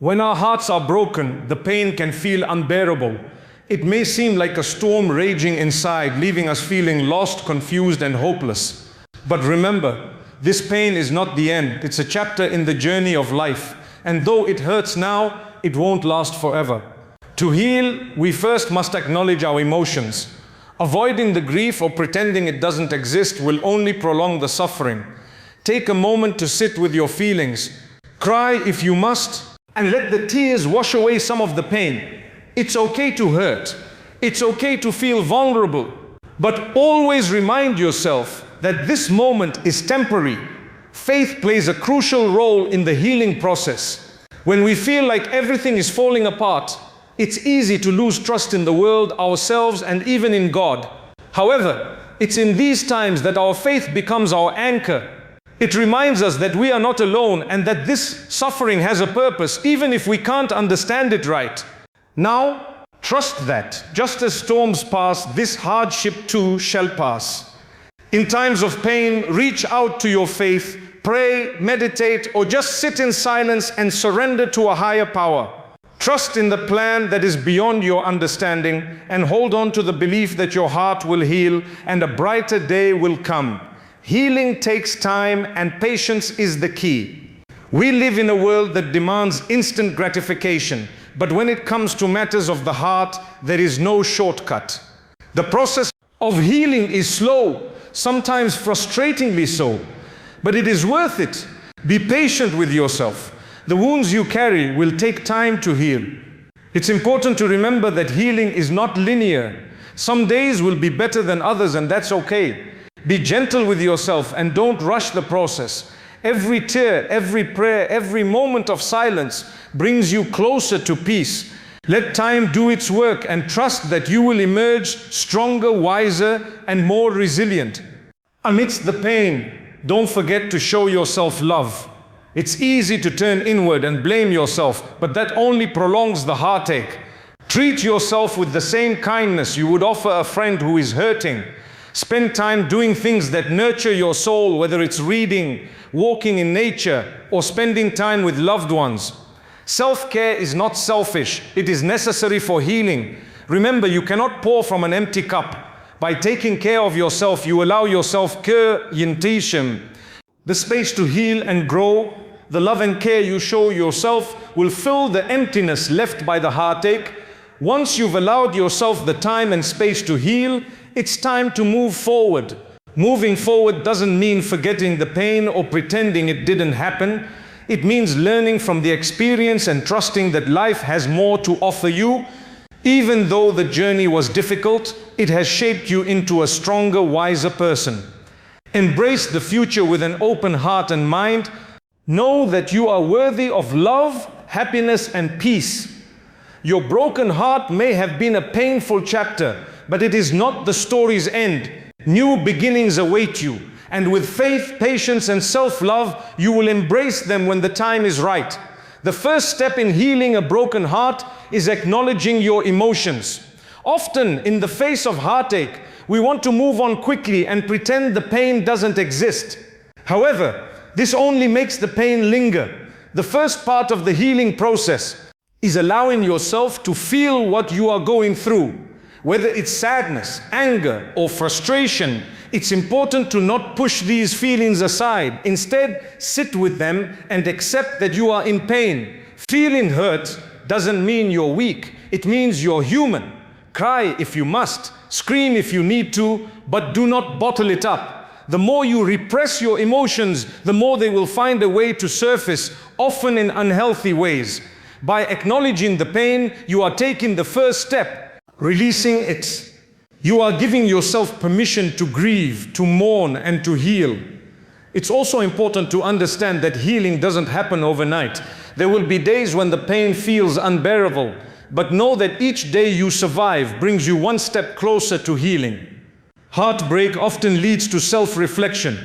When our hearts are broken, the pain can feel unbearable. It may seem like a storm raging inside, leaving us feeling lost, confused, and hopeless. But remember, this pain is not the end. It's a chapter in the journey of life. And though it hurts now, it won't last forever. To heal, we first must acknowledge our emotions. Avoiding the grief or pretending it doesn't exist will only prolong the suffering. Take a moment to sit with your feelings. Cry if you must, and let the tears wash away some of the pain. It's okay to hurt. It's okay to feel vulnerable. But always remind yourself that this moment is temporary. Faith plays a crucial role in the healing process. When we feel like everything is falling apart, it's easy to lose trust in the world, ourselves, and even in God. However, it's in these times that our faith becomes our anchor. It reminds us that we are not alone and that this suffering has a purpose, even if we can't understand it right. Now, trust that, just as storms pass, this hardship too shall pass. In times of pain, reach out to your faith, pray, meditate, or just sit in silence and surrender to a higher power. Trust in the plan that is beyond your understanding and hold on to the belief that your heart will heal and a brighter day will come. Healing takes time and patience is the key. We live in a world that demands instant gratification, but when it comes to matters of the heart, there is no shortcut. The process of healing is slow, sometimes frustratingly so, but it is worth it. Be patient with yourself. The wounds you carry will take time to heal. It's important to remember that healing is not linear. Some days will be better than others, and that's okay. Be gentle with yourself and don't rush the process. Every tear, every prayer, every moment of silence brings you closer to peace. Let time do its work and trust that you will emerge stronger, wiser, and more resilient. Amidst the pain, don't forget to show yourself love. It's easy to turn inward and blame yourself, but that only prolongs the heartache. Treat yourself with the same kindness you would offer a friend who is hurting. Spend time doing things that nurture your soul, whether it's reading, walking in nature, or spending time with loved ones. Self-care is not selfish, it is necessary for healing. Remember, you cannot pour from an empty cup. By taking care of yourself, you allow yourself the space to heal and grow. The love and care you show yourself will fill the emptiness left by the heartache. Once you've allowed yourself the time and space to heal, it's time to move forward. Moving forward doesn't mean forgetting the pain or pretending it didn't happen. It means learning from the experience and trusting that life has more to offer you. Even though the journey was difficult, it has shaped you into a stronger, wiser person. Embrace the future with an open heart and mind. Know that you are worthy of love, happiness, and peace. Your broken heart may have been a painful chapter, but it is not the story's end. New beginnings await you, and with faith, patience, and self-love, you will embrace them when the time is right. The first step in healing a broken heart is acknowledging your emotions. Often, in the face of heartache, we want to move on quickly and pretend the pain doesn't exist. However, this only makes the pain linger. The first part of the healing process is allowing yourself to feel what you are going through. Whether it's sadness, anger, or frustration, it's important to not push these feelings aside. Instead, sit with them and accept that you are in pain. Feeling hurt doesn't mean you're weak. It means you're human. Cry if you must, scream if you need to, but do not bottle it up. The more you repress your emotions, the more they will find a way to surface, often in unhealthy ways. By acknowledging the pain, you are taking the first step, releasing it. You are giving yourself permission to grieve, to mourn, and to heal. It's also important to understand that healing doesn't happen overnight. There will be days when the pain feels unbearable, but know that each day you survive brings you one step closer to healing. Heartbreak often leads to self-reflection.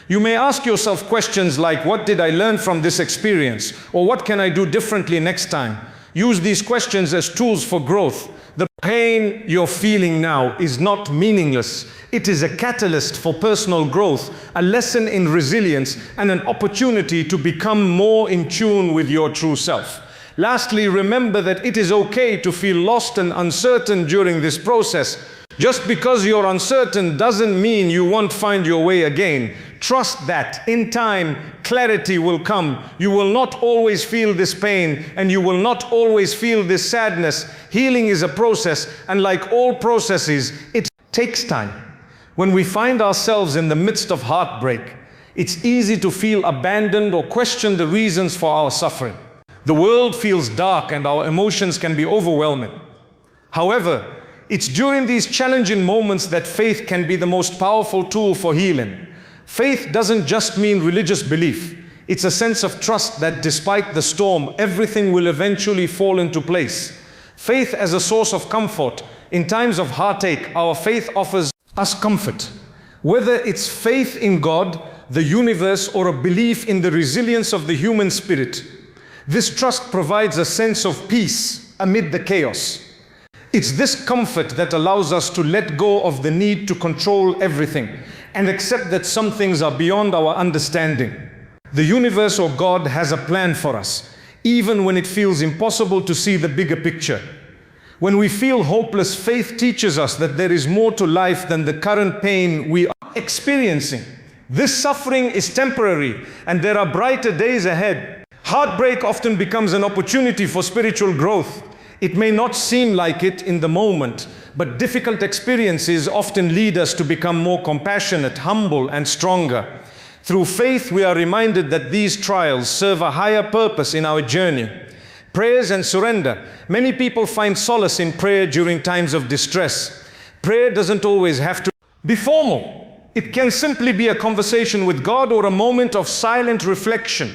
You may ask yourself questions like, what did I learn from this experience? Or what can I do differently next time? Use these questions as tools for growth. The pain you're feeling now is not meaningless. It is a catalyst for personal growth, a lesson in resilience, and an opportunity to become more in tune with your true self. Lastly, remember that it is okay to feel lost and uncertain during this process. Just because you're uncertain doesn't mean you won't find your way again. Trust that in time, clarity will come. You will not always feel this pain, and you will not always feel this sadness. Healing is a process, and like all processes, it takes time. When we find ourselves in the midst of heartbreak, it's easy to feel abandoned or question the reasons for our suffering. The world feels dark and our emotions can be overwhelming. However, it's during these challenging moments that faith can be the most powerful tool for healing. Faith doesn't just mean religious belief. It's a sense of trust that despite the storm, everything will eventually fall into place. Faith as a source of comfort. In times of heartache, our faith offers us comfort. Whether it's faith in God, the universe, or a belief in the resilience of the human spirit, this trust provides a sense of peace amid the chaos. It's this comfort that allows us to let go of the need to control everything and accept that some things are beyond our understanding. The universe or God has a plan for us, even when it feels impossible to see the bigger picture. When we feel hopeless, faith teaches us that there is more to life than the current pain we are experiencing. This suffering is temporary, and there are brighter days ahead. Heartbreak often becomes an opportunity for spiritual growth. It may not seem like it in the moment, but difficult experiences often lead us to become more compassionate, humble, and stronger. Through faith, we are reminded that these trials serve a higher purpose in our journey. Prayers and surrender. Many people find solace in prayer during times of distress. Prayer doesn't always have to be formal. It can simply be a conversation with God or a moment of silent reflection.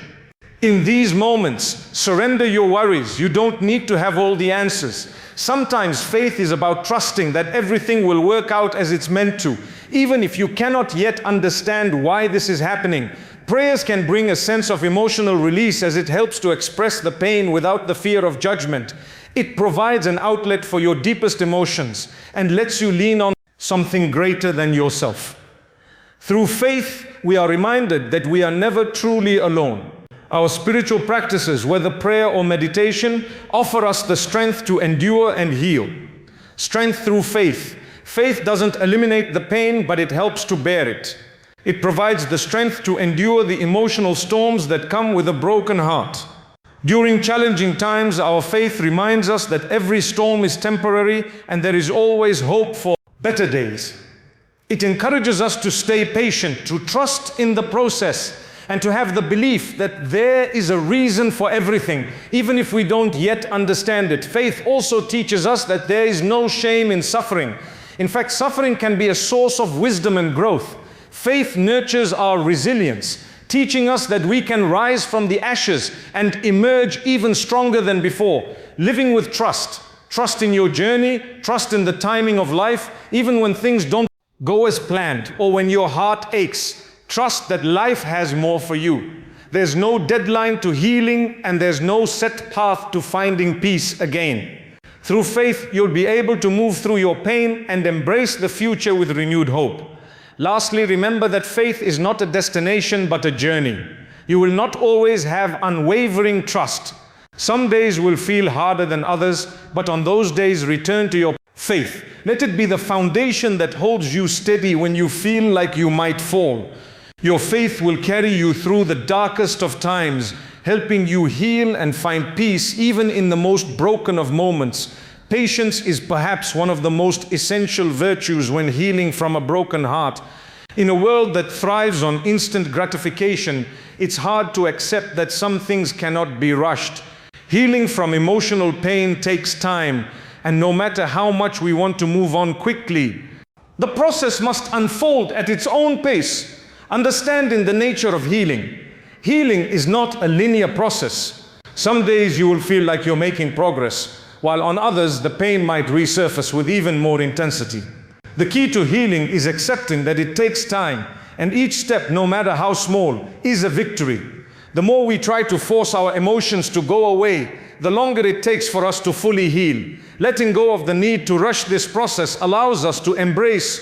In these moments, surrender your worries. You don't need to have all the answers. Sometimes faith is about trusting that everything will work out as it's meant to, even if you cannot yet understand why this is happening. Prayers can bring a sense of emotional release as it helps to express the pain without the fear of judgment. It provides an outlet for your deepest emotions and lets you lean on something greater than yourself. Through faith, we are reminded that we are never truly alone. Our spiritual practices, whether prayer or meditation, offer us the strength to endure and heal. Strength through faith. Faith doesn't eliminate the pain, but it helps to bear it. It provides the strength to endure the emotional storms that come with a broken heart. During challenging times, our faith reminds us that every storm is temporary and there is always hope for better days. It encourages us to stay patient, to trust in the process, and to have the belief that there is a reason for everything, even if we don't yet understand it. Faith also teaches us that there is no shame in suffering. In fact, suffering can be a source of wisdom and growth. Faith nurtures our resilience, teaching us that we can rise from the ashes and emerge even stronger than before. Living with trust. Trust in your journey, trust in the timing of life, even when things don't go as planned or when your heart aches. Trust that life has more for you. There's no deadline to healing, and there's no set path to finding peace again. Through faith, you'll be able to move through your pain and embrace the future with renewed hope. Lastly, remember that faith is not a destination but a journey. You will not always have unwavering trust. Some days will feel harder than others, but on those days, return to your faith. Let it be the foundation that holds you steady when you feel like you might fall. Your faith will carry you through the darkest of times, helping you heal and find peace even in the most broken of moments. Patience is perhaps one of the most essential virtues when healing from a broken heart. In a world that thrives on instant gratification, it's hard to accept that some things cannot be rushed. Healing from emotional pain takes time, and no matter how much we want to move on quickly, the process must unfold at its own pace. Understanding the nature of healing. Healing is not a linear process. Some days you will feel like you're making progress, while on others the pain might resurface with even more intensity. The key to healing is accepting that it takes time, and each step, no matter how small, is a victory. The more we try to force our emotions to go away, the longer it takes for us to fully heal. Letting go of the need to rush this process allows us to embrace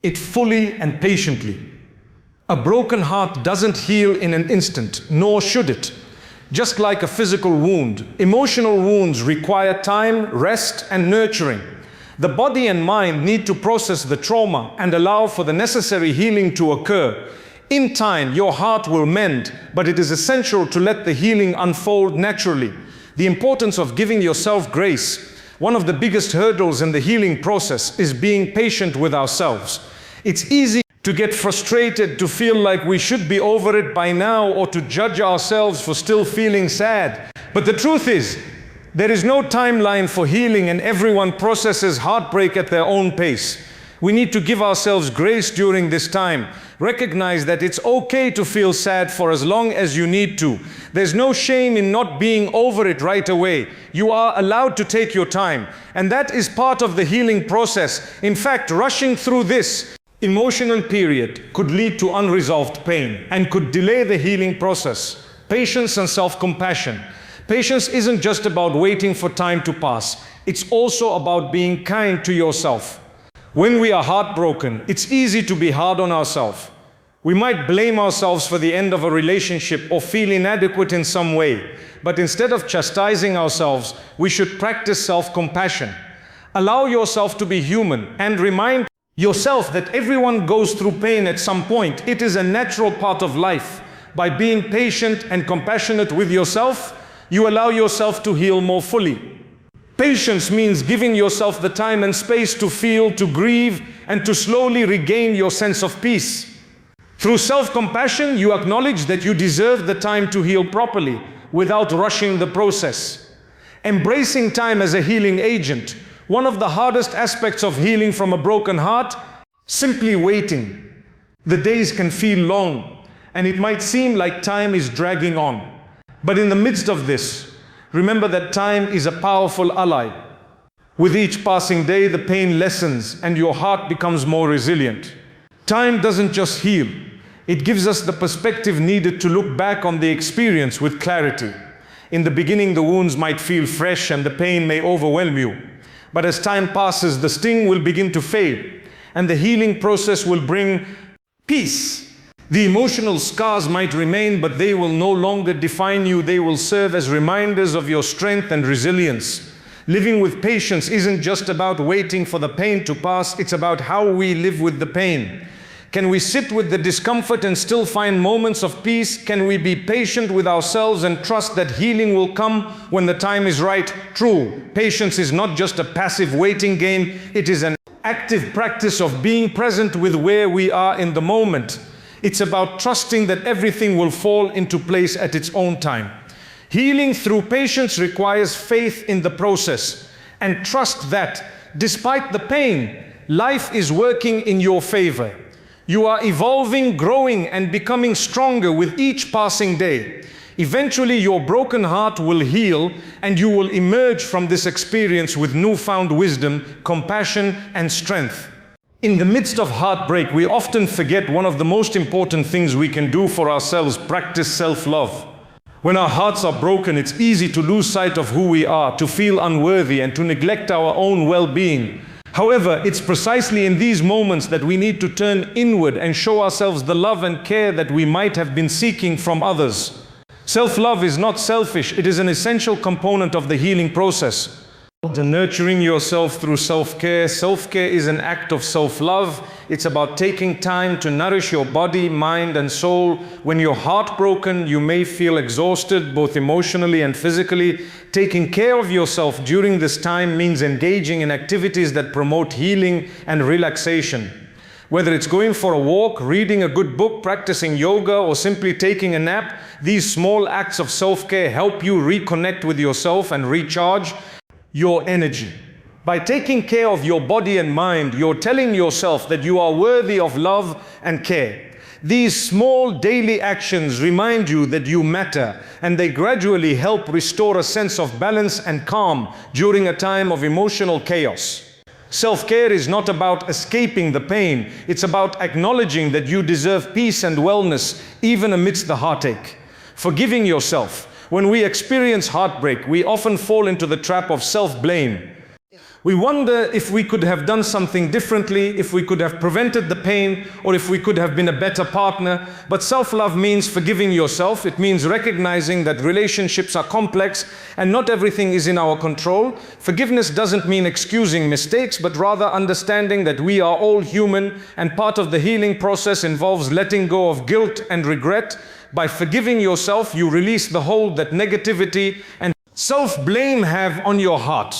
it fully and patiently. A broken heart doesn't heal in an instant, nor should it. Just like a physical wound, emotional wounds require time, rest, and nurturing. The body and mind need to process the trauma and allow for the necessary healing to occur. In time, your heart will mend, but it is essential to let the healing unfold naturally. The importance of giving yourself grace. One of the biggest hurdles in the healing process is being patient with ourselves. It's easy to get frustrated, to feel like we should be over it by now, or to judge ourselves for still feeling sad. But the truth is, there is no timeline for healing, and everyone processes heartbreak at their own pace. We need to give ourselves grace during this time. Recognize that it's okay to feel sad for as long as you need to. There's no shame in not being over it right away. You are allowed to take your time, and that is part of the healing process. In fact, rushing through this emotional period could lead to unresolved pain and could delay the healing process. Patience and self-compassion. Patience isn't just about waiting for time to pass. It's also about being kind to yourself. When we are heartbroken, it's easy to be hard on ourselves. We might blame ourselves for the end of a relationship or feel inadequate in some way. But instead of chastising ourselves, we should practice self-compassion. Allow yourself to be human and remind yourself that everyone goes through pain at some point. It is a natural part of life. By being patient and compassionate with yourself, you allow yourself to heal more fully. Patience means giving yourself the time and space to feel, to grieve, and to slowly regain your sense of peace. Through self-compassion, you acknowledge that you deserve the time to heal properly without rushing the process. Embracing time as a healing agent. One of the hardest aspects of healing from a broken heart, simply waiting. The days can feel long, and it might seem like time is dragging on. But in the midst of this, remember that time is a powerful ally. With each passing day, the pain lessens and your heart becomes more resilient. Time doesn't just heal. It gives us the perspective needed to look back on the experience with clarity. In the beginning, the wounds might feel fresh and the pain may overwhelm you. But as time passes, the sting will begin to fade, and the healing process will bring peace. The emotional scars might remain, but they will no longer define you. They will serve as reminders of your strength and resilience. Living with patience isn't just about waiting for the pain to pass, it's about how we live with the pain. Can we sit with the discomfort and still find moments of peace? Can we be patient with ourselves and trust that healing will come when the time is right? True, patience is not just a passive waiting game, it is an active practice of being present with where we are in the moment. It's about trusting that everything will fall into place at its own time. Healing through patience requires faith in the process and trust that, despite the pain, life is working in your favor. You are evolving, growing, and becoming stronger with each passing day. Eventually, your broken heart will heal, and you will emerge from this experience with newfound wisdom, compassion, and strength. In the midst of heartbreak, we often forget one of the most important things we can do for ourselves: practice self-love. When our hearts are broken, it's easy to lose sight of who we are, to feel unworthy, and to neglect our own well-being. However, it's precisely in these moments that we need to turn inward and show ourselves the love and care that we might have been seeking from others. Self-love is not selfish, it is an essential component of the healing process. Nurturing yourself through self-care. Self-care is an act of self-love. It's about taking time to nourish your body, mind, and soul. When you're heartbroken, you may feel exhausted, both emotionally and physically. Taking care of yourself during this time means engaging in activities that promote healing and relaxation. Whether it's going for a walk, reading a good book, practicing yoga, or simply taking a nap, these small acts of self-care help you reconnect with yourself and recharge your energy. By taking care of your body and mind, you're telling yourself that you are worthy of love and care. These small daily actions remind you that you matter, and they gradually help restore a sense of balance and calm during a time of emotional chaos. Self-care is not about escaping the pain, it's about acknowledging that you deserve peace and wellness even amidst the heartache. Forgiving yourself. When we experience heartbreak, we often fall into the trap of self-blame. We wonder if we could have done something differently, if we could have prevented the pain, or if we could have been a better partner. But self-love means forgiving yourself. It means recognizing that relationships are complex and not everything is in our control. Forgiveness doesn't mean excusing mistakes, but rather understanding that we are all human, and part of the healing process involves letting go of guilt and regret. By forgiving yourself, you release the hold that negativity and self-blame have on your heart.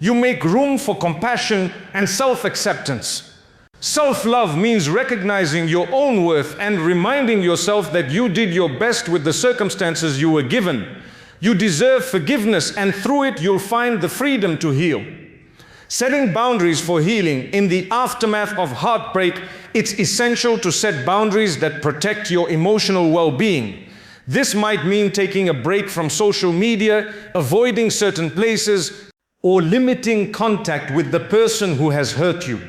You make room for compassion and self-acceptance. Self-love means recognizing your own worth and reminding yourself that you did your best with the circumstances you were given. You deserve forgiveness, and through it you'll find the freedom to heal. Setting boundaries for healing. In the aftermath of heartbreak, it's essential to set boundaries that protect your emotional well-being. This might mean taking a break from social media, avoiding certain places, or limiting contact with the person who has hurt you.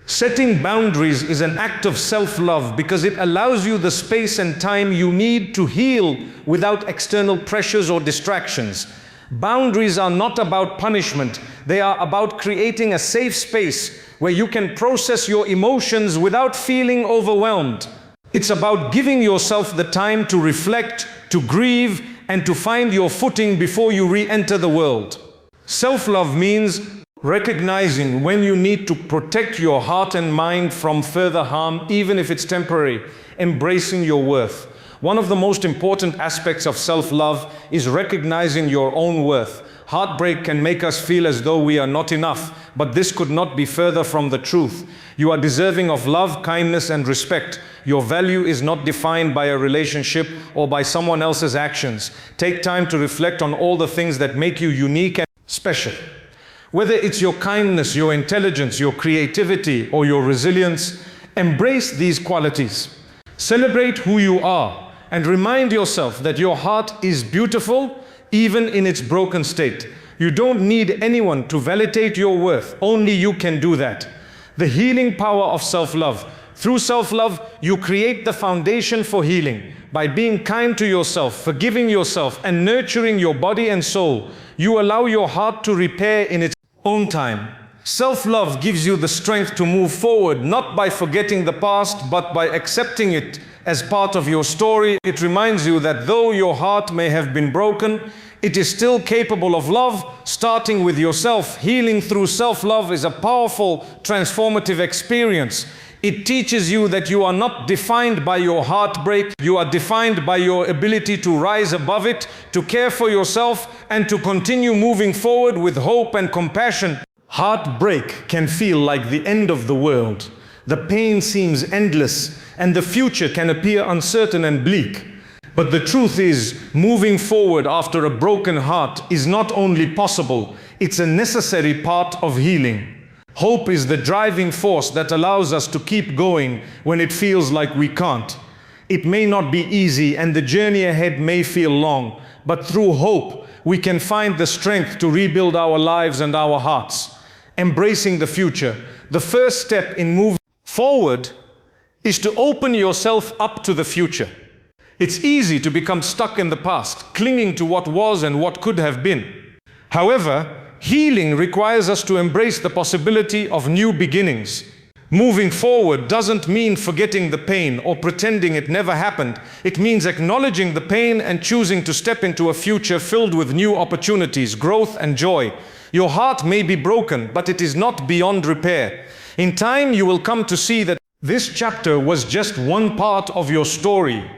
Setting boundaries is an act of self-love because it allows you the space and time you need to heal without external pressures or distractions. Boundaries are not about punishment. They are about creating a safe space where you can process your emotions without feeling overwhelmed. It's about giving yourself the time to reflect, to grieve, and to find your footing before you re-enter the world. Self-love means recognizing when you need to protect your heart and mind from further harm, even if it's temporary. Embracing your worth. One of the most important aspects of self-love is recognizing your own worth. Heartbreak can make us feel as though we are not enough, but this could not be further from the truth. You are deserving of love, kindness, and respect. Your value is not defined by a relationship or by someone else's actions. Take time to reflect on all the things that make you unique and special. Whether it's your kindness, your intelligence, your creativity, or your resilience, embrace these qualities. Celebrate who you are and remind yourself that your heart is beautiful even in its broken state. You don't need anyone to validate your worth. Only you can do that. The healing power of self-love. Through self-love, you create the foundation for healing. By being kind to yourself, forgiving yourself, and nurturing your body and soul, you allow your heart to repair in its own time. Self-love gives you the strength to move forward, not by forgetting the past, but by accepting it as part of your story. It reminds you that though your heart may have been broken, it is still capable of love, starting with yourself. Healing through self-love is a powerful, transformative experience. It teaches you that you are not defined by your heartbreak. You are defined by your ability to rise above it, to care for yourself, and to continue moving forward with hope and compassion. Heartbreak can feel like the end of the world. The pain seems endless, and the future can appear uncertain and bleak. But the truth is, moving forward after a broken heart is not only possible, it's a necessary part of healing. Hope is the driving force that allows us to keep going when it feels like we can't. It may not be easy and the journey ahead may feel long, but through hope, we can find the strength to rebuild our lives and our hearts. Embracing the future. The first step in moving forward is to open yourself up to the future. It's easy to become stuck in the past, clinging to what was and what could have been. However, healing requires us to embrace the possibility of new beginnings. Moving forward doesn't mean forgetting the pain or pretending it never happened. It means acknowledging the pain and choosing to step into a future filled with new opportunities, growth, and joy. Your heart may be broken, but it is not beyond repair. In time, you will come to see that this chapter was just one part of your story.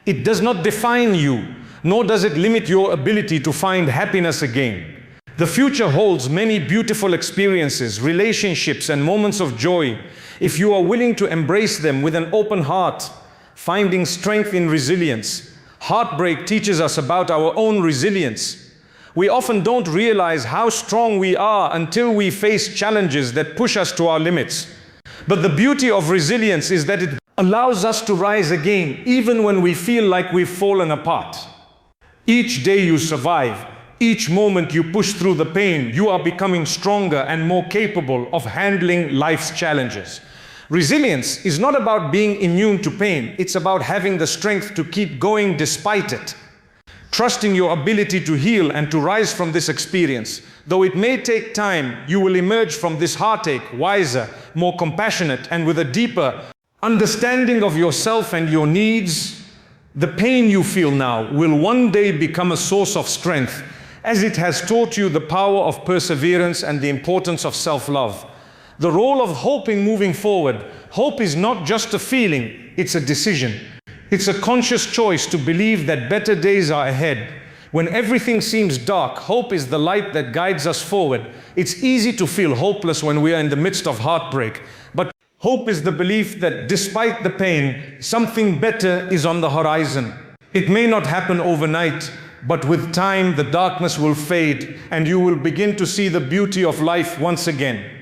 It does not define you, nor does it limit your ability to find happiness again. The future holds many beautiful experiences, relationships, and moments of joy. If you are willing to embrace them with an open heart, finding strength in resilience. Heartbreak teaches us about our own resilience. We often don't realize how strong we are until we face challenges that push us to our limits. But the beauty of resilience is that it allows us to rise again, even when we feel like we've fallen apart. Each day you survive, each moment you push through the pain, you are becoming stronger and more capable of handling life's challenges. Resilience is not about being immune to pain, it's about having the strength to keep going despite it. trusting your ability to heal and to rise from this experience. Though it may take time, you will emerge from this heartache wiser, more compassionate, and with a deeper understanding of yourself and your needs. The pain you feel now will one day become a source of strength, as it has taught you the power of perseverance and the importance of self-love. The role of hope in moving forward. Hope is not just a feeling, it's a decision. It's a conscious choice to believe that better days are ahead. When everything seems dark, hope is the light that guides us forward. It's easy to feel hopeless when we are in the midst of heartbreak, but hope is the belief that despite the pain, something better is on the horizon. It may not happen overnight, but with time the darkness will fade and you will begin to see the beauty of life once again.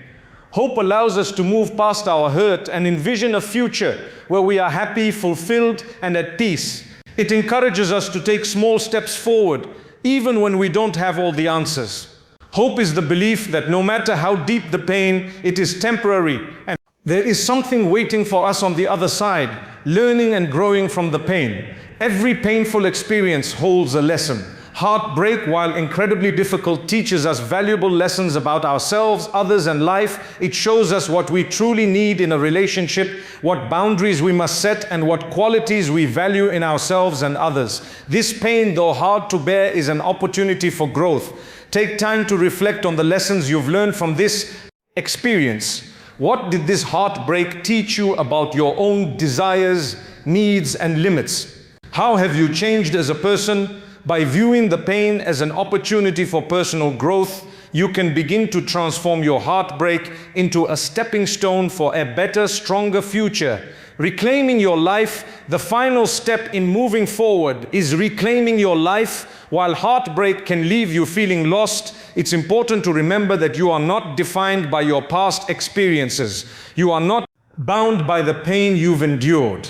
Hope allows us to move past our hurt and envision a future where we are happy, fulfilled, and at peace. It encourages us to take small steps forward, even when we don't have all the answers. Hope is the belief that no matter how deep the pain, it is temporary, and there is something waiting for us on the other side, learning and growing from the pain. Every painful experience holds a lesson. Heartbreak, while incredibly difficult, teaches us valuable lessons about ourselves, others, and life. It shows us what we truly need in a relationship, what boundaries we must set, and what qualities we value in ourselves and others. This pain, though hard to bear, is an opportunity for growth. Take time to reflect on the lessons you've learned from this experience. What did this heartbreak teach you about your own desires, needs, and limits? How have you changed as a person? By viewing the pain as an opportunity for personal growth, you can begin to transform your heartbreak into a stepping stone for a better, stronger future. Reclaiming your life, the final step in moving forward is reclaiming your life. While heartbreak can leave you feeling lost, it's important to remember that you are not defined by your past experiences. You are not bound by the pain you've endured.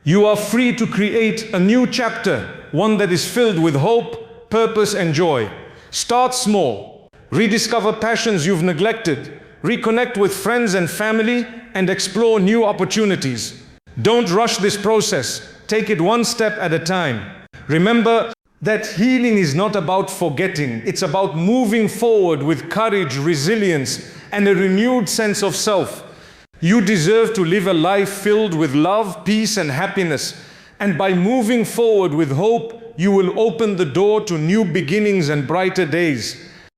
You are free to create a new chapter, one that is filled with hope, purpose, and joy. Start small. Rediscover passions you've neglected. Reconnect with friends and family, and explore new opportunities. Don't rush this process. Take it one step at a time. Remember that healing is not about forgetting. It's about moving forward with courage, resilience, and a renewed sense of self. You deserve to live a life filled with love, peace, and happiness. And by moving forward with hope, you will open the door to new beginnings and brighter days.